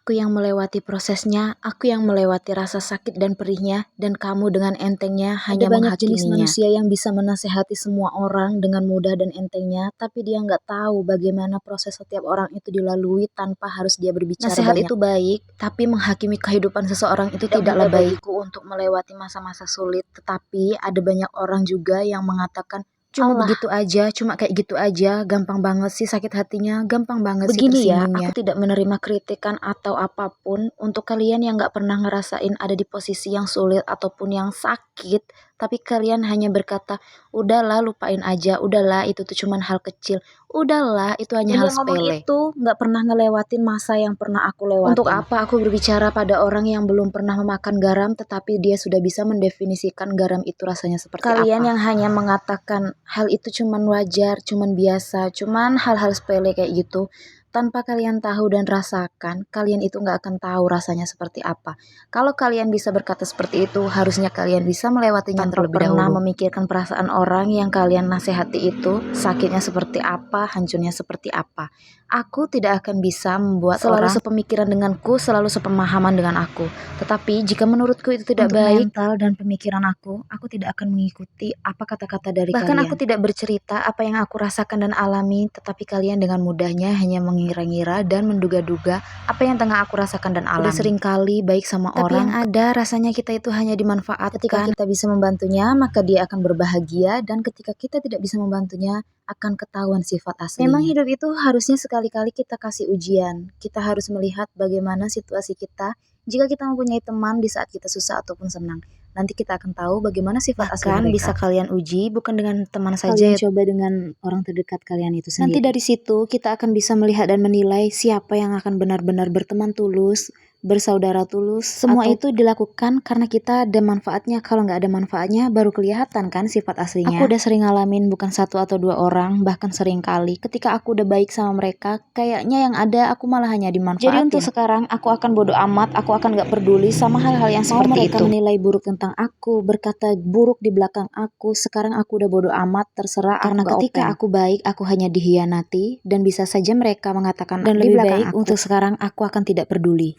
Aku yang melewati prosesnya, aku yang melewati rasa sakit dan perihnya, dan kamu dengan entengnya hanya banyak jenis menghakiminya. manusia yang bisa menasehati semua orang dengan mudah dan entengnya, tapi dia nggak tahu bagaimana proses setiap orang itu dilalui tanpa harus dia berbicara Nasihat banyak. itu baik, tapi menghakimi kehidupan seseorang itu Tidak tidaklah mudah baik. bagiku untuk melewati masa-masa sulit, tetapi ada banyak orang juga yang mengatakan, Cuma Allah, begitu aja, cuma kayak gitu aja, gampang banget sih sakit hatinya, gampang banget sih begini ya, tersinggungnya. aku tidak menerima kritikan atau apapun untuk kalian yang nggak pernah ngerasain ada di posisi yang sulit ataupun yang sakit, tapi kalian hanya berkata, udahlah lupain aja, udahlah itu tuh cuman hal kecil, udahlah itu hanya Dan hal yang ngomong sepele. itu Nggak pernah ngelewatin masa yang pernah aku lewatin. Untuk apa aku berbicara pada orang yang belum pernah memakan garam, tetapi dia sudah bisa mendefinisikan garam itu rasanya seperti Kalian apa? yang hanya mengatakan hal itu cuman wajar, cuman biasa, cuman hal-hal sepele kayak gitu, tanpa kalian tahu dan rasakan, kalian itu nggak akan tahu rasanya seperti apa. Kalau kalian bisa berkata seperti itu, harusnya kalian bisa melewatinya Tanpa terlebih pernah dahulu. Memikirkan perasaan orang yang kalian nasihati itu, sakitnya seperti apa, hancurnya seperti apa. Aku tidak akan bisa membuat Selalu orang sepemikiran denganku, selalu sepemahaman dengan aku. Tetapi jika menurutku itu tidak Untuk baik, mental dan pemikiran aku tidak akan mengikuti apa kata-kata dari bahkan kalian. aku tidak bercerita apa yang aku rasakan dan alami, tetapi kalian dengan mudahnya hanya mengira-ngira dan menduga-duga apa yang tengah aku rasakan dan alami. Udah sering kali baik sama Tapi orang, yang ada rasanya kita itu hanya dimanfaatkan. Ketika kita bisa membantunya, maka dia akan berbahagia, dan ketika kita tidak bisa membantunya, akan ketahuan sifat aslinya. Memang hidup itu harusnya sekali-kali kita kasih ujian. Kita harus melihat bagaimana situasi kita jika kita mempunyai teman di saat kita susah ataupun senang. Nanti kita akan tahu bagaimana sifat asli bahkan mereka. bisa kalian uji bukan dengan teman saja. Kalian coba dengan orang terdekat kalian itu sendiri. Nanti dari situ kita akan bisa melihat dan menilai siapa yang akan benar-benar berteman tulus, bersaudara tulus. Semua itu dilakukan karena kita ada manfaatnya. Kalau nggak ada manfaatnya baru kelihatan kan sifat aslinya. Aku udah sering ngalamin bukan satu atau dua orang, bahkan sering kali. Ketika aku udah baik sama mereka, kayaknya yang ada aku malah hanya dimanfaatin. Jadi untuk sekarang aku akan bodo amat, aku akan gak peduli sama hal-hal yang seperti mereka itu. menilai buruk tentang aku, berkata buruk di belakang aku, sekarang aku udah bodo amat, terserah. Karena ketika aku baik, aku hanya dihianati, dan bisa saja mereka mengatakan dan di lebih belakang baik aku. Untuk sekarang aku akan tidak peduli.